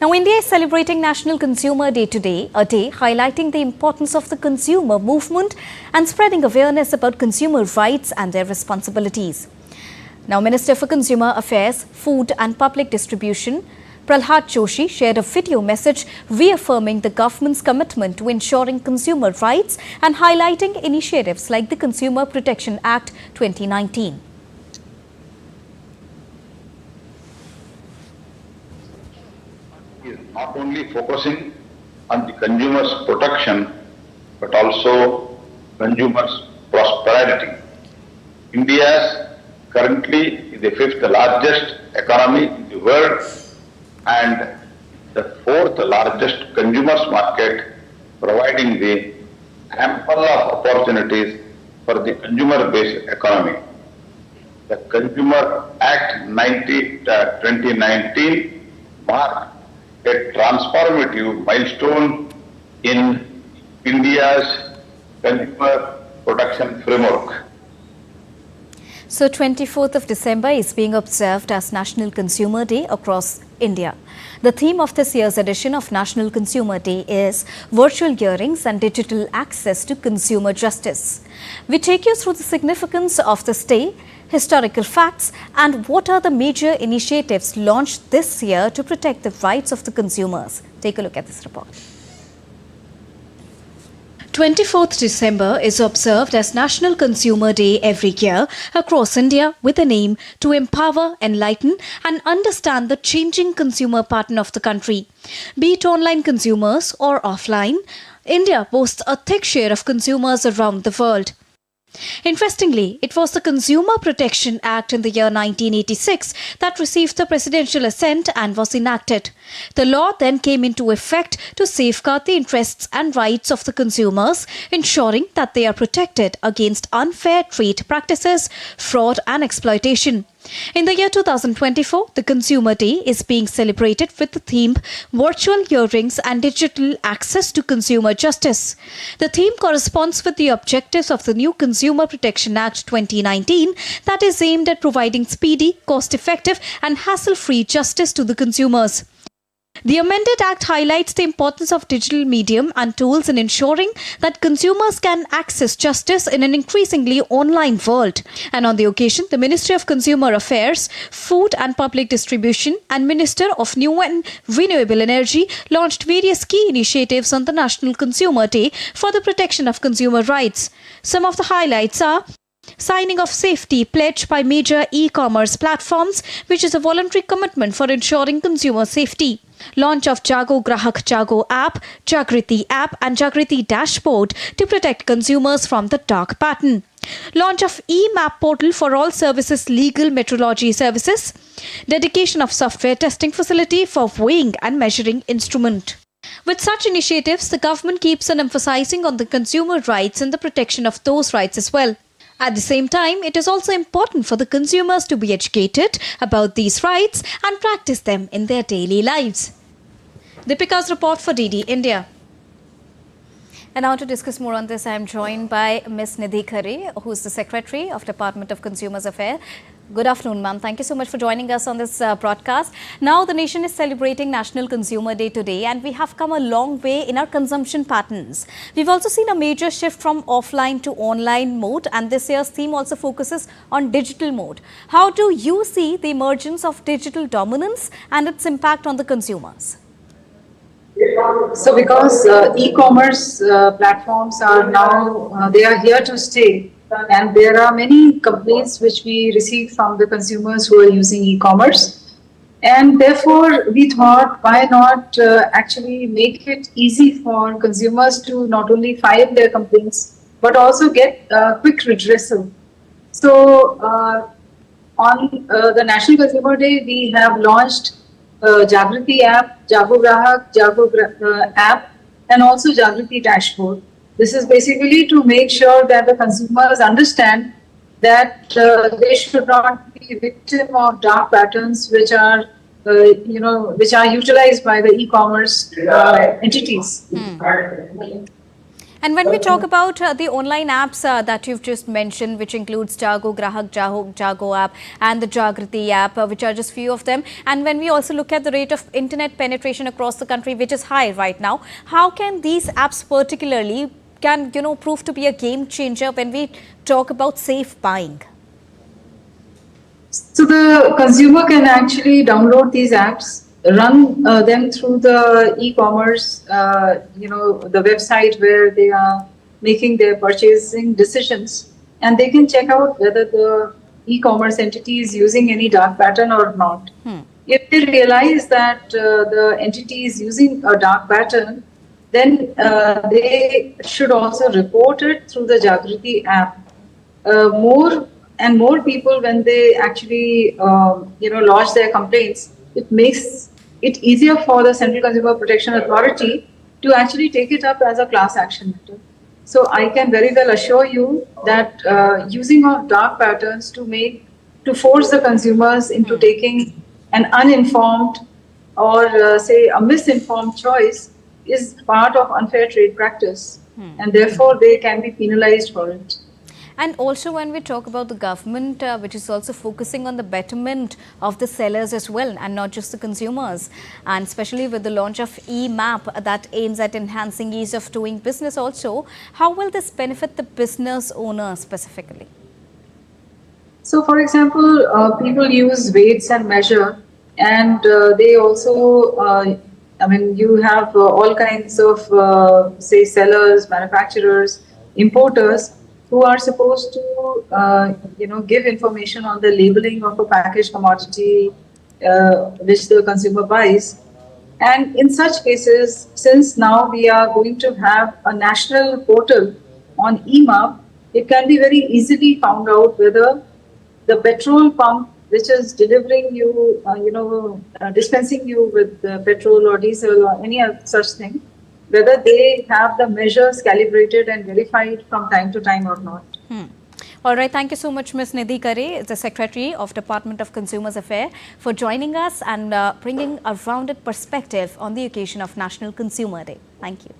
Now, India is celebrating National Consumer Day today, a day highlighting the importance of the consumer movement and spreading awareness about consumer rights and their responsibilities. Now, Minister for Consumer Affairs, Food and Public Distribution, Prasar Joshi shared a video message reaffirming the government's commitment to ensuring consumer rights and highlighting initiatives like the Consumer Protection Act 2019. Is not only focusing on the consumer's protection, but also consumer's prosperity. India currently is the fifth largest economy in the world and the fourth largest consumers market, providing the ample of opportunities for the consumer-based economy. The Consumer Act 2019 marked a transformative milestone in India's consumer protection framework. So, 24th of December is being observed as National Consumer Day across India. The theme of this year's edition of National Consumer Day is Virtual Hearings and Digital Access to Consumer Justice. We take you through the significance of this day, historical facts, and what are the major initiatives launched this year to protect the rights of the consumers. Take a look at this report. 24th December is observed as National Consumer Day every year across India with an aim to empower, enlighten and understand the changing consumer pattern of the country. Be it online consumers or offline, India boasts a thick share of consumers around the world. Interestingly, it was the Consumer Protection Act in the year 1986 that received the presidential assent and was enacted. The law then came into effect to safeguard the interests and rights of the consumers, ensuring that they are protected against unfair trade practices, fraud and exploitation. In the year 2024, the Consumer Day is being celebrated with the theme Virtual Hearings and Digital Access to Consumer Justice. The theme corresponds with the objectives of the new Consumer Protection Act 2019 that is aimed at providing speedy, cost-effective and hassle-free justice to the consumers. The amended Act highlights the importance of digital medium and tools in ensuring that consumers can access justice in an increasingly online world. And on the occasion, the Ministry of Consumer Affairs, Food and Public Distribution and Minister of New and Renewable Energy launched various key initiatives on the National Consumer Day for the protection of consumer rights. Some of the highlights are signing of safety pledge by major e-commerce platforms, which is a voluntary commitment for ensuring consumer safety. Launch of Jago Grahak Jago app, Jagriti app and Jagriti dashboard to protect consumers from the dark pattern. Launch of e-map portal for all services legal metrology services. Dedication of software testing facility for weighing and measuring instrument. With such initiatives, the government keeps on emphasizing on the consumer rights and the protection of those rights as well. At the same time, it is also important for the consumers to be educated about these rights and practice them in their daily lives. Deepika's report for DD India. And now to discuss more on this, I am joined by Ms. Nidhi Khare, who is the Secretary of Department of Consumers Affairs. Good afternoon, ma'am. Thank you so much for joining us on this broadcast. Now, the nation is celebrating National Consumer Day today, and we have come a long way in our consumption patterns. We've also seen a major shift from offline to online mode, and this year's theme also focuses on digital mode. How do you see the emergence of digital dominance and its impact on the consumers? So because e-commerce platforms are now, they are here to stay. And there are many complaints which we receive from the consumers who are using e-commerce. And therefore, we thought, why not actually make it easy for consumers to not only file their complaints, but also get quick redressal. So on the National Consumer Day, we have launched Jagriti app, Jago Grahak, Jago app, and also Jagriti dashboard. This is basically to make sure that the consumers understand that they should not be victim of dark patterns which are, which are utilized by the e-commerce entities. And when we talk about the online apps that you've just mentioned, which includes Jago, Grahak Jago app and the Jagriti app, which are just few of them. And when we also look at the rate of internet penetration across the country, which is high right now, how can these apps particularly prove to be a game changer when we talk about safe buying? So the consumer can actually download these apps, run them through the e-commerce, the website where they are making their purchasing decisions, and they can check out whether the e-commerce entity is using any dark pattern or not. If they realize that the entity is using a dark pattern, then they should also report it through the Jagriti app. More and more people, when they actually lodge their complaints, it makes it easier for the Central Consumer Protection Authority to actually take it up as a class action matter. So I can very well assure you that using of dark patterns to force the consumers into taking an uninformed or say a misinformed choice is part of unfair trade practice, and therefore they can be penalized for it. And also when we talk about the government, which is also focusing on the betterment of the sellers as well and not just the consumers, and especially with the launch of e-map that aims at enhancing ease of doing business also, how will this benefit the business owner specifically? So for example, people use weights and measure, and they also, you have all kinds of, say, sellers, manufacturers, importers, who are supposed to, give information on the labeling of a packaged commodity which the consumer buys. And in such cases, since now we are going to have a national portal on e-map, it can be very easily found out whether the petrol pump which is delivering you, dispensing you with petrol or diesel or any such thing, whether they have the measures calibrated and verified from time to time or not. All right. Thank you so much, Ms. Nidhi Kare, the Secretary of Department of Consumers Affairs, for joining us and bringing a rounded perspective on the occasion of National Consumer Day. Thank you.